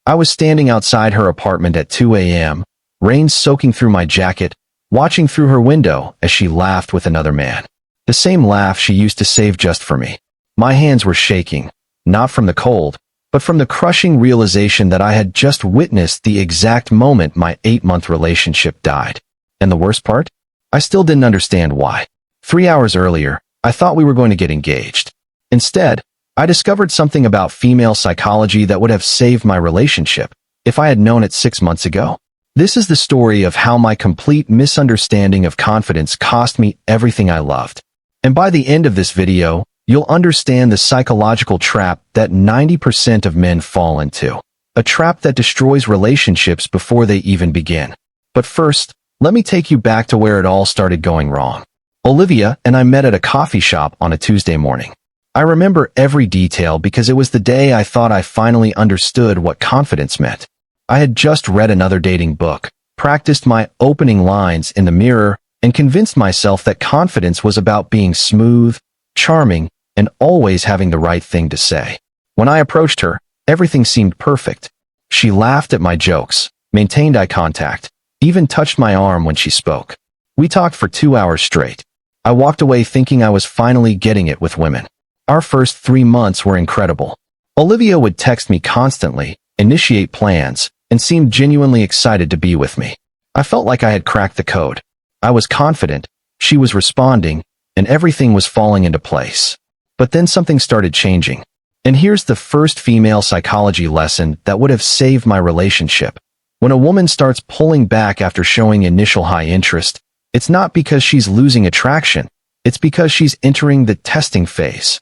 I was standing outside her apartment at 2 a.m., rain soaking through my jacket, watching through her window as she laughed with another man. The same laugh she used to save just for me. My hands were shaking, not from the cold, but from the crushing realization that I had just witnessed the exact moment my 8-month relationship died. And the worst part? I still didn't understand why. 3 hours earlier, I thought we were going to get engaged. Instead, I discovered something about female psychology that would have saved my relationship if I had known it 6 months ago. This is the story of how my complete misunderstanding of confidence cost me everything I loved. And by the end of this video, you'll understand the psychological trap that 90% of men fall into. A trap that destroys relationships before they even begin. But first, let me take you back to where it all started going wrong. Olivia and I met at a coffee shop on a Tuesday morning. I remember every detail because it was the day I thought I finally understood what confidence meant. I had just read another dating book, practiced my opening lines in the mirror, and convinced myself that confidence was about being smooth, charming, and always having the right thing to say. When I approached her, everything seemed perfect. She laughed at my jokes, maintained eye contact, even touched my arm when she spoke. We talked for 2 hours straight. I walked away thinking I was finally getting it with women. Our first 3 months were incredible. Olivia would text me constantly, initiate plans, and seemed genuinely excited to be with me. I felt like I had cracked the code. I was confident, she was responding, and everything was falling into place. But then something started changing. And here's the first female psychology lesson that would have saved my relationship. When a woman starts pulling back after showing initial high interest, it's not because she's losing attraction, it's because she's entering the testing phase.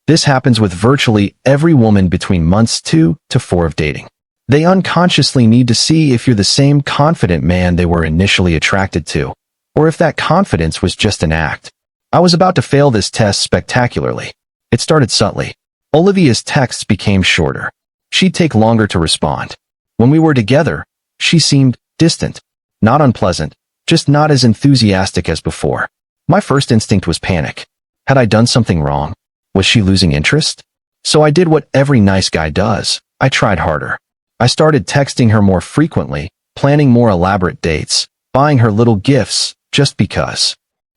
This happens with virtually every woman between months 2 to 4 of dating. They unconsciously need to see if you're the same confident man they were initially attracted to, or if that confidence was just an act. I was about to fail this test spectacularly. It started subtly. Olivia's texts became shorter. She'd take longer to respond. When we were together, she seemed distant, not unpleasant, just not as enthusiastic as before. My first instinct was panic. Had I done something wrong? Was she losing interest? So I did what every nice guy does. I tried harder. I started texting her more frequently, planning more elaborate dates, buying her little gifts, just because.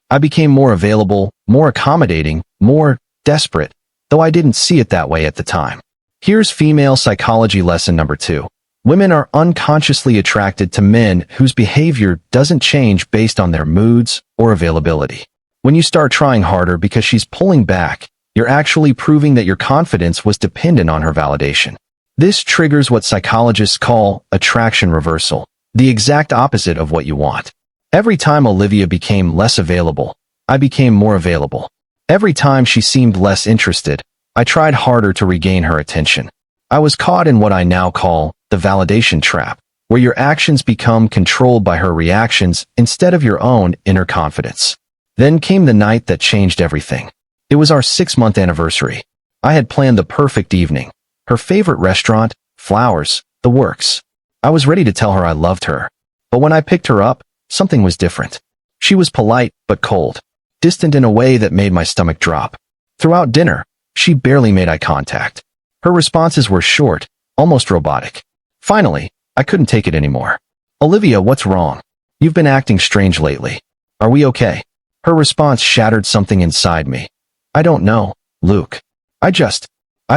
I became more available, more accommodating, more desperate, though I didn't see it that way at the time. Here's female psychology lesson number 2. Women are unconsciously attracted to men whose behavior doesn't change based on their moods or availability. When you start trying harder because she's pulling back, you're actually proving that your confidence was dependent on her validation. This triggers what psychologists call attraction reversal, the exact opposite of what you want. Every time Olivia became less available, I became more available. Every time she seemed less interested, I tried harder to regain her attention. I was caught in what I now call the validation trap, where your actions become controlled by her reactions instead of your own inner confidence. Then came the night that changed everything. It was our 6-month anniversary. I had planned the perfect evening. Her favorite restaurant, flowers, the works. I was ready to tell her I loved her. But when I picked her up, something was different. She was polite but cold, distant in a way that made my stomach drop. Throughout dinner, she barely made eye contact. Her responses were short, almost robotic. Finally, I couldn't take it anymore. "Olivia, what's wrong? You've been acting strange lately. Are we okay?" Her response shattered something inside me. "I don't know, Luke. I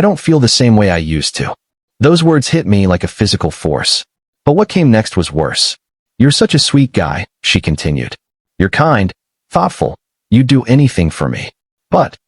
don't feel the same way I used to." Those words hit me like a physical force. But what came next was worse. "You're such a sweet guy," she continued. "You're kind, thoughtful, you'd do anything for me. But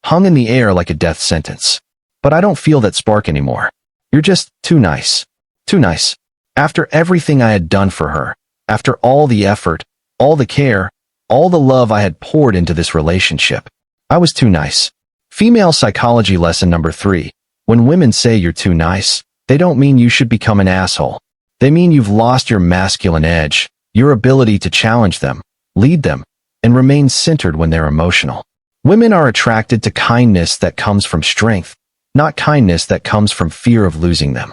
hung in the air like a death sentence. But I don't feel that spark anymore. You're just too nice. Too nice." After everything I had done for her, after all the effort, all the care, all the love I had poured into this relationship, I was too nice. Female psychology lesson number 3. When women say you're too nice, they don't mean you should become an asshole. They mean you've lost your masculine edge, your ability to challenge them, lead them, and remain centered when they're emotional. Women are attracted to kindness that comes from strength, not kindness that comes from fear of losing them.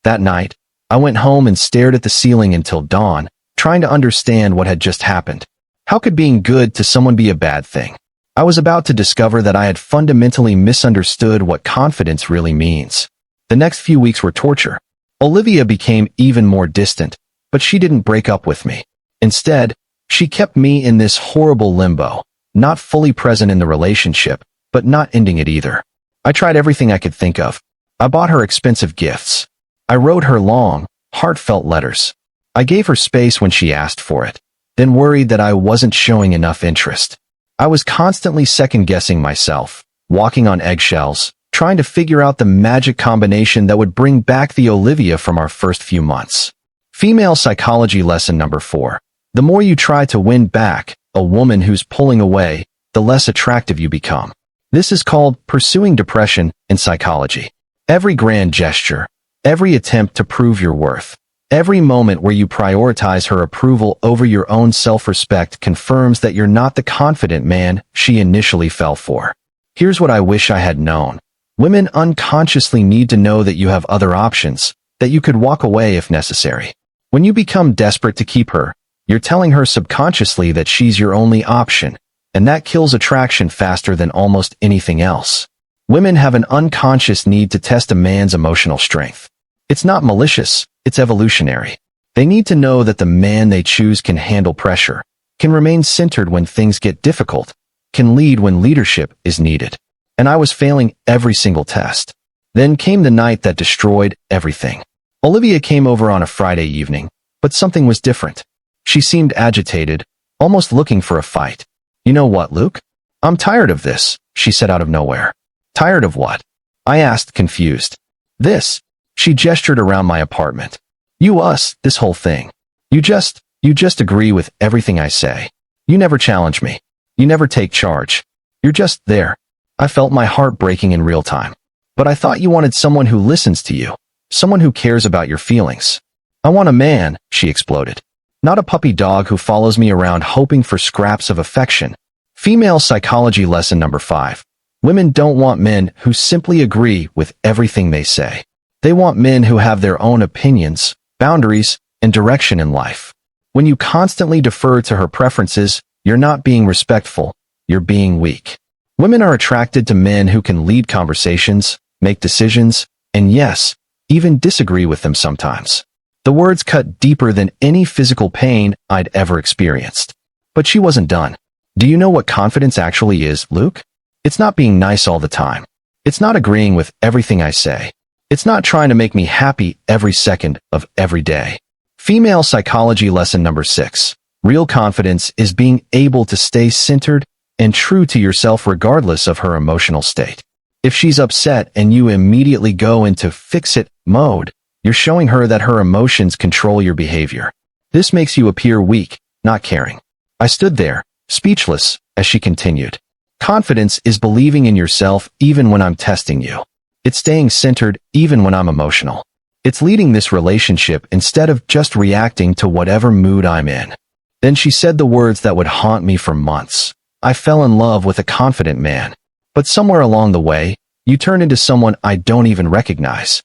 That night, I went home and stared at the ceiling until dawn, trying to understand what had just happened. How could being good to someone be a bad thing? I was about to discover that I had fundamentally misunderstood what confidence really means. The next few weeks were torture. Olivia became even more distant, but she didn't break up with me. Instead, she kept me in this horrible limbo, not fully present in the relationship, but not ending it either. I tried everything I could think of. I bought her expensive gifts. I wrote her long, heartfelt letters. I gave her space when she asked for it, then worried that I wasn't showing enough interest. I was constantly second-guessing myself, walking on eggshells, trying to figure out the magic combination that would bring back the Olivia from our first few months. Female psychology lesson number 4. The more you try to win back a woman who's pulling away, the less attractive you become. This is called pursuing depression in psychology. Every grand gesture, every attempt to prove your worth, every moment where you prioritize her approval over your own self-respect confirms that you're not the confident man she initially fell for. Here's what I wish I had known. Women unconsciously need to know that you have other options, that you could walk away if necessary. When you become desperate to keep her, you're telling her subconsciously that she's your only option, and that kills attraction faster than almost anything else. Women have an unconscious need to test a man's emotional strength. It's not malicious, it's evolutionary. They need to know that the man they choose can handle pressure, can remain centered when things get difficult, can lead when leadership is needed. And I was failing every single test. Then came the night that destroyed everything. Olivia came over on a Friday evening, but something was different. She seemed agitated, almost looking for a fight. "You know what, Luke? I'm tired of this," she said out of nowhere. "Tired of what?" I asked, confused. "This." She gestured around my apartment. "You, us, this whole thing. You just agree with everything I say. You never challenge me. You never take charge. You're just there." I felt my heart breaking in real time. "But I thought you wanted someone who listens to you, someone who cares about your feelings." "I want a man," she exploded. "Not a puppy dog who follows me around hoping for scraps of affection." Female psychology lesson number 5. Women don't want men who simply agree with everything they say. They want men who have their own opinions, boundaries, and direction in life. When you constantly defer to her preferences, you're not being respectful, you're being weak. Women are attracted to men who can lead conversations, make decisions, and yes, even disagree with them sometimes. The words cut deeper than any physical pain I'd ever experienced. But she wasn't done. "Do you know what confidence actually is, Luke? It's not being nice all the time. It's not agreeing with everything I say. It's not trying to make me happy every second of every day." Female psychology lesson number 6. Real confidence is being able to stay centered and true to yourself regardless of her emotional state. If she's upset and you immediately go into fix-it mode, you're showing her that her emotions control your behavior. This makes you appear weak, not caring. I stood there, speechless, as she continued. Confidence is believing in yourself even when I'm testing you. It's staying centered even when I'm emotional. It's leading this relationship instead of just reacting to whatever mood I'm in. Then she said the words that would haunt me for months. "I fell in love with a confident man. But somewhere along the way, you turned into someone I don't even recognize."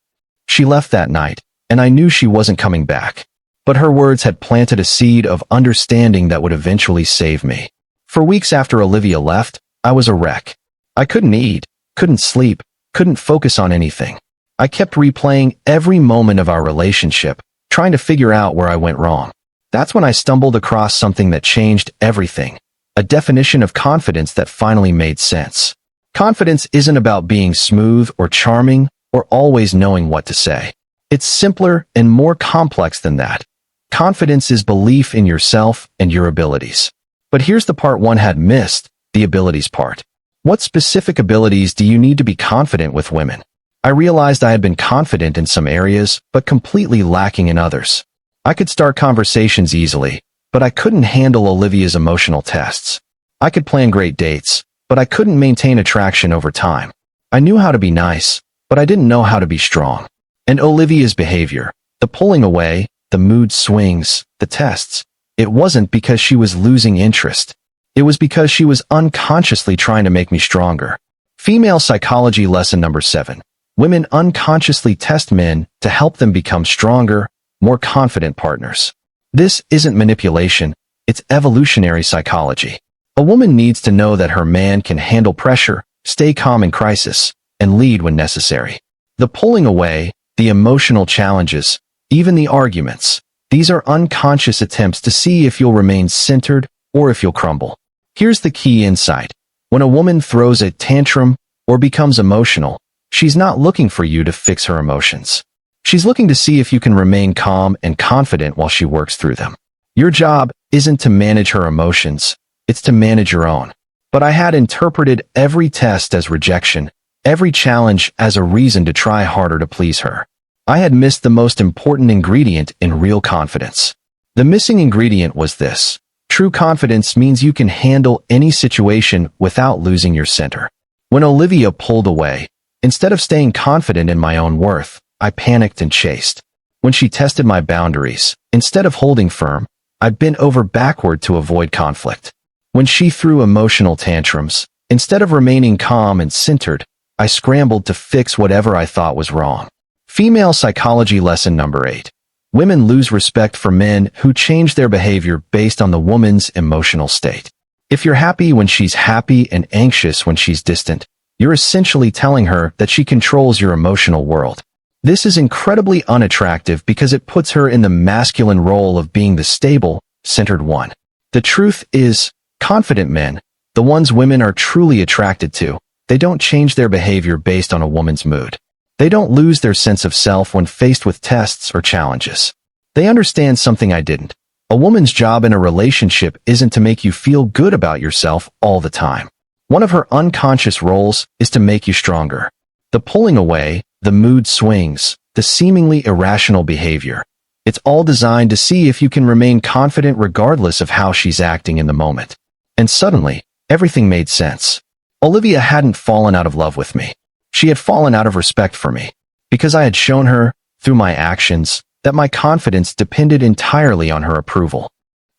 She left that night, and I knew she wasn't coming back. But her words had planted a seed of understanding that would eventually save me. For weeks after Olivia left, I was a wreck. I couldn't eat, couldn't sleep, couldn't focus on anything. I kept replaying every moment of our relationship, trying to figure out where I went wrong. That's when I stumbled across something that changed everything. A definition of confidence that finally made sense. Confidence isn't about being smooth or charming or always knowing what to say. It's simpler and more complex than that. Confidence is belief in yourself and your abilities. But here's the part one had missed, the abilities part. What specific abilities do you need to be confident with women? I realized I had been confident in some areas, but completely lacking in others. I could start conversations easily, but I couldn't handle Olivia's emotional tests. I could plan great dates, but I couldn't maintain attraction over time. I knew how to be nice, but I didn't know how to be strong. And Olivia's behavior, the pulling away, the mood swings, the tests, it wasn't because she was losing interest. It was because she was unconsciously trying to make me stronger. Female psychology lesson number 7. Women unconsciously test men to help them become stronger, more confident partners. This isn't manipulation, it's evolutionary psychology. A woman needs to know that her man can handle pressure, stay calm in crisis, and lead when necessary. The pulling away, the emotional challenges, even the arguments. These are unconscious attempts to see if you'll remain centered or if you'll crumble. Here's the key insight. When a woman throws a tantrum or becomes emotional, she's not looking for you to fix her emotions. She's looking to see if you can remain calm and confident while she works through them. Your job isn't to manage her emotions, it's to manage your own. But I had interpreted every test as rejection, every challenge as a reason to try harder to please her. I had missed the most important ingredient in real confidence. The missing ingredient was this. True confidence means you can handle any situation without losing your center. When Olivia pulled away, instead of staying confident in my own worth, I panicked and chased. When she tested my boundaries, instead of holding firm, I bent over backward to avoid conflict. When she threw emotional tantrums, instead of remaining calm and centered, I scrambled to fix whatever I thought was wrong. Female psychology lesson number 8. Women lose respect for men who change their behavior based on the woman's emotional state. If you're happy when she's happy and anxious when she's distant, you're essentially telling her that she controls your emotional world. This is incredibly unattractive because it puts her in the masculine role of being the stable, centered one. The truth is, confident men, the ones women are truly attracted to, they don't change their behavior based on a woman's mood. They don't lose their sense of self when faced with tests or challenges. They understand something I didn't. A woman's job in a relationship isn't to make you feel good about yourself all the time. One of her unconscious roles is to make you stronger. The pulling away, the mood swings, the seemingly irrational behavior. It's all designed to see if you can remain confident regardless of how she's acting in the moment. And suddenly, everything made sense. Olivia hadn't fallen out of love with me. She had fallen out of respect for me, because I had shown her, through my actions, that my confidence depended entirely on her approval.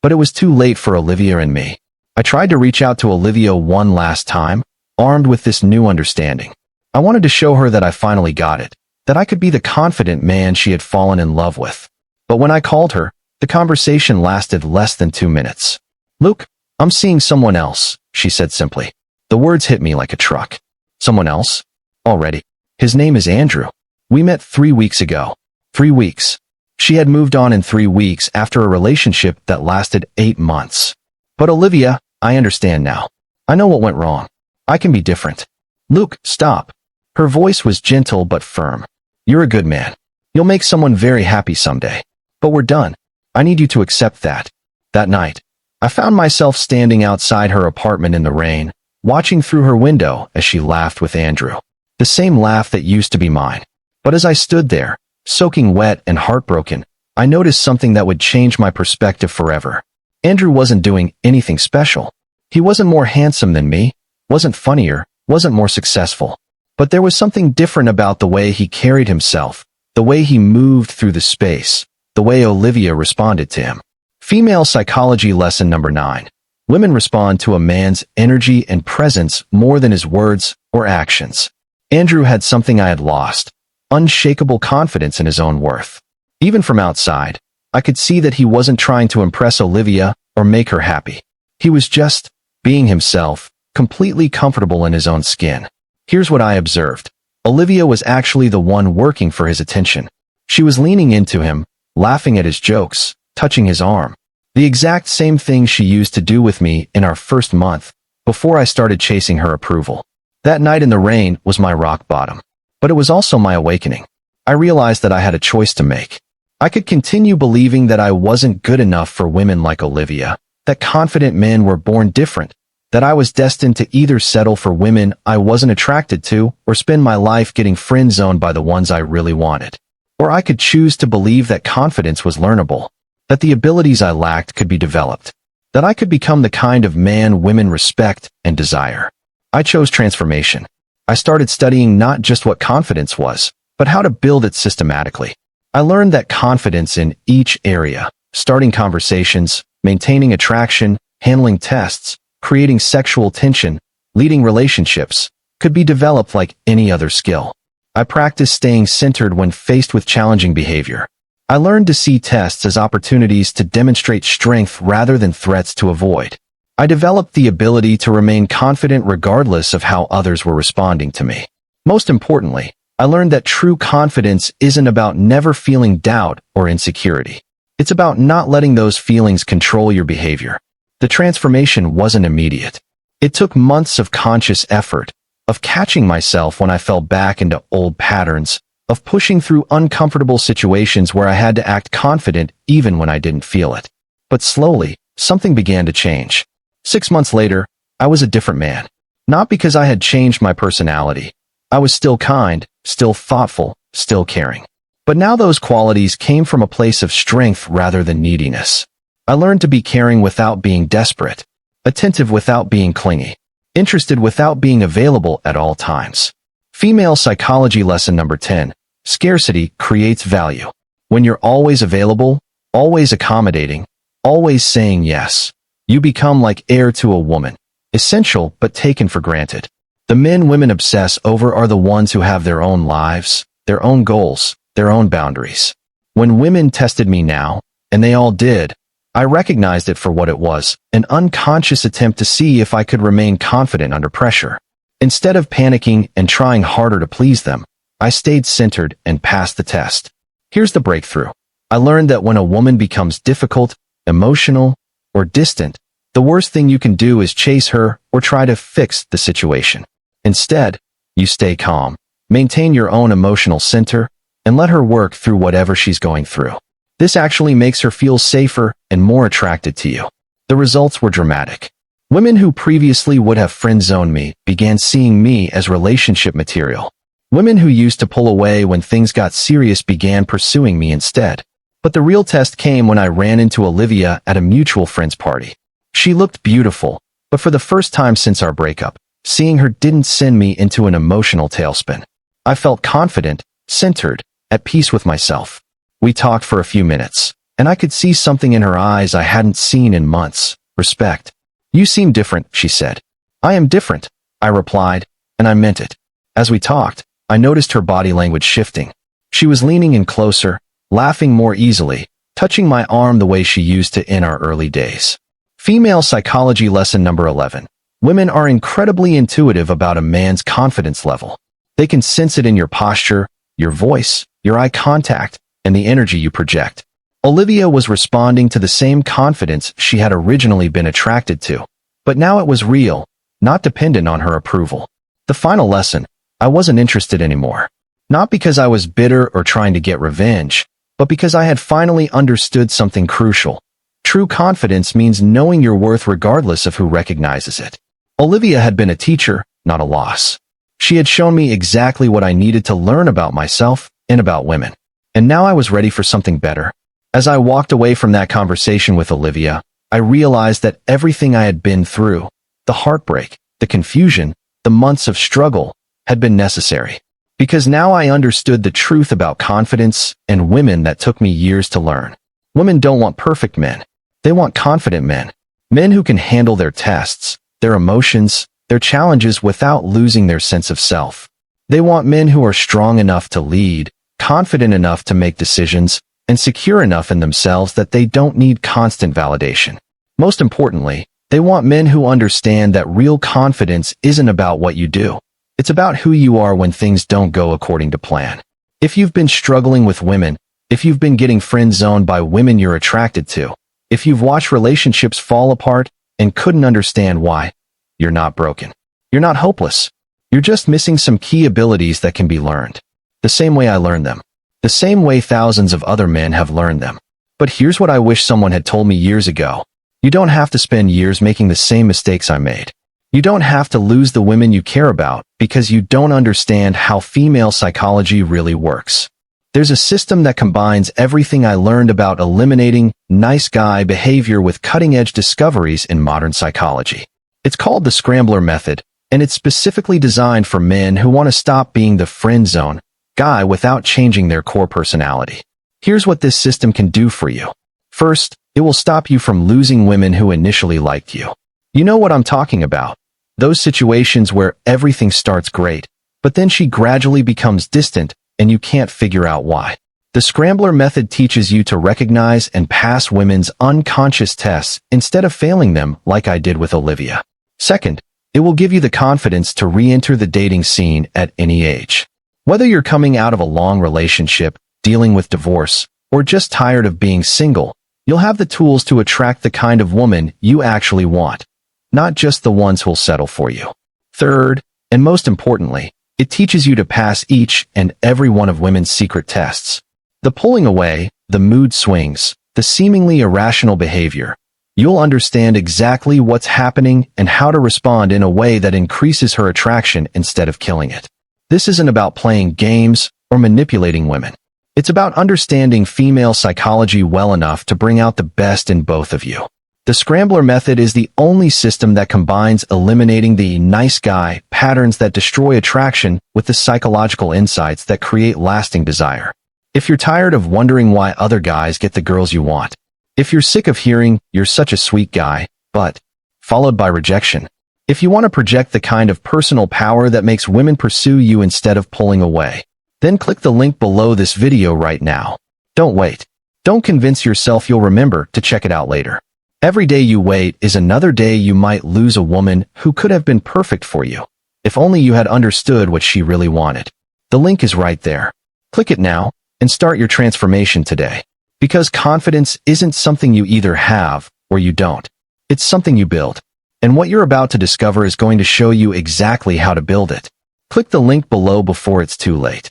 But it was too late for Olivia and me. I tried to reach out to Olivia one last time, armed with this new understanding. I wanted to show her that I finally got it, that I could be the confident man she had fallen in love with. But when I called her, the conversation lasted less than 2 minutes. "Luke, I'm seeing someone else," she said simply. The words hit me like a truck. Someone else? Already. His name is Andrew. We met 3 weeks ago. 3 weeks. She had moved on in 3 weeks after a relationship that lasted 8 months. But Olivia, I understand now. I know what went wrong. I can be different. Luke, stop. Her voice was gentle but firm. You're a good man. You'll make someone very happy someday. But we're done. I need you to accept that. That night, I found myself standing outside her apartment in the rain, watching through her window as she laughed with Andrew. The same laugh that used to be mine. But as I stood there, soaking wet and heartbroken, I noticed something that would change my perspective forever. Andrew wasn't doing anything special. He wasn't more handsome than me, wasn't funnier, wasn't more successful. But there was something different about the way he carried himself, the way he moved through the space, the way Olivia responded to him. Female psychology lesson number 9. Women respond to a man's energy and presence more than his words or actions. Andrew had something I had lost, unshakable confidence in his own worth. Even from outside, I could see that he wasn't trying to impress Olivia or make her happy. He was just being himself, completely comfortable in his own skin. Here's what I observed. Olivia was actually the one working for his attention. She was leaning into him, laughing at his jokes, touching his arm. The exact same thing she used to do with me in our first month, before I started chasing her approval. That night in the rain was my rock bottom. But it was also my awakening. I realized that I had a choice to make. I could continue believing that I wasn't good enough for women like Olivia, that confident men were born different, that I was destined to either settle for women I wasn't attracted to or spend my life getting friend-zoned by the ones I really wanted. Or I could choose to believe that confidence was learnable, that the abilities I lacked could be developed, that I could become the kind of man women respect and desire. I chose transformation. I started studying not just what confidence was, but how to build it systematically. I learned that confidence in each area, starting conversations, maintaining attraction, handling tests, creating sexual tension, leading relationships, could be developed like any other skill. I practiced staying centered when faced with challenging behavior. I learned to see tests as opportunities to demonstrate strength rather than threats to avoid. I developed the ability to remain confident regardless of how others were responding to me. Most importantly, I learned that true confidence isn't about never feeling doubt or insecurity. It's about not letting those feelings control your behavior. The transformation wasn't immediate. It took months of conscious effort, of catching myself when I fell back into old patterns, of pushing through uncomfortable situations where I had to act confident even when I didn't feel it. But slowly, something began to change. 6 months later, I was a different man. Not because I had changed my personality. I was still kind, still thoughtful, still caring. But now those qualities came from a place of strength rather than neediness. I learned to be caring without being desperate, attentive without being clingy, interested without being available at all times. Female psychology lesson number 10. Scarcity creates value. When you're always available, always accommodating, always saying yes, you become like air to a woman, essential but taken for granted. The men women obsess over are the ones who have their own lives, their own goals, their own boundaries. When women tested me now, and they all did, I recognized it for what it was, an unconscious attempt to see if I could remain confident under pressure. Instead of panicking and trying harder to please them, I stayed centered and passed the test. Here's the breakthrough. I learned that when a woman becomes difficult, emotional, or distant, the worst thing you can do is chase her or try to fix the situation. Instead, you stay calm, maintain your own emotional center, and let her work through whatever she's going through. This actually makes her feel safer and more attracted to you. The results were dramatic. Women who previously would have friend-zoned me began seeing me as relationship material. Women who used to pull away when things got serious began pursuing me instead. But the real test came when I ran into Olivia at a mutual friend's party. She looked beautiful, but for the first time since our breakup, seeing her didn't send me into an emotional tailspin. I felt confident, centered, at peace with myself. We talked for a few minutes, and I could see something in her eyes I hadn't seen in months. Respect. You seem different, she said. I am different, I replied, and I meant it. As we talked, I noticed her body language shifting. She was leaning in closer, laughing more easily, touching my arm the way she used to in our early days. Female psychology lesson number 11. Women are incredibly intuitive about a man's confidence level. They can sense it in your posture, your voice, your eye contact, and the energy you project. Olivia was responding to the same confidence she had originally been attracted to, but now it was real, not dependent on her approval. The final lesson, I wasn't interested anymore. Not because I was bitter or trying to get revenge, but because I had finally understood something crucial. True confidence means knowing your worth regardless of who recognizes it. Olivia had been a teacher, not a loss. She had shown me exactly what I needed to learn about myself and about women. And now I was ready for something better. As I walked away from that conversation with Olivia, I realized that everything I had been through, the heartbreak, the confusion, the months of struggle, had been necessary. Because now I understood the truth about confidence and women that took me years to learn. Women don't want perfect men. They want confident men. Men who can handle their tests, their emotions, their challenges without losing their sense of self. They want men who are strong enough to lead, confident enough to make decisions, and secure enough in themselves that they don't need constant validation. Most importantly, they want men who understand that real confidence isn't about what you do. It's about who you are when things don't go according to plan. If you've been struggling with women, if you've been getting friend-zoned by women you're attracted to, if you've watched relationships fall apart and couldn't understand why, you're not broken. You're not hopeless. You're just missing some key abilities that can be learned. The same way I learned them. The same way thousands of other men have learned them. But here's what I wish someone had told me years ago. You don't have to spend years making the same mistakes I made. You don't have to lose the women you care about because you don't understand how female psychology really works. There's a system that combines everything I learned about eliminating nice guy behavior with cutting-edge discoveries in modern psychology. It's called the Scrambler Method, and it's specifically designed for men who want to stop being the friend zone guy without changing their core personality. Here's what this system can do for you. First, it will stop you from losing women who initially liked you. You know what I'm talking about. Those situations where everything starts great, but then she gradually becomes distant and you can't figure out why. The Scrambler Method teaches you to recognize and pass women's unconscious tests instead of failing them like I did with Olivia. Second, it will give you the confidence to re-enter the dating scene at any age. Whether you're coming out of a long relationship, dealing with divorce, or just tired of being single, you'll have the tools to attract the kind of woman you actually want, not just the ones who'll settle for you. Third, and most importantly, it teaches you to pass each and every one of women's secret tests. The pulling away, the mood swings, the seemingly irrational behavior. You'll understand exactly what's happening and how to respond in a way that increases her attraction instead of killing it. This isn't about playing games or manipulating women. It's about understanding female psychology well enough to bring out the best in both of you. The scrambler method is the only system that combines eliminating the nice guy patterns that destroy attraction with the psychological insights that create lasting desire. If you're tired of wondering why other guys get the girls you want, if you're sick of hearing, "You're such a sweet guy, but," followed by rejection, if you want to project the kind of personal power that makes women pursue you instead of pulling away, then click the link below this video right now. Don't wait. Don't convince yourself you'll remember to check it out later. Every day you wait is another day you might lose a woman who could have been perfect for you, if only you had understood what she really wanted. The link is right there. Click it now and start your transformation today. Because confidence isn't something you either have or you don't. It's something you build. And what you're about to discover is going to show you exactly how to build it. Click the link below before it's too late.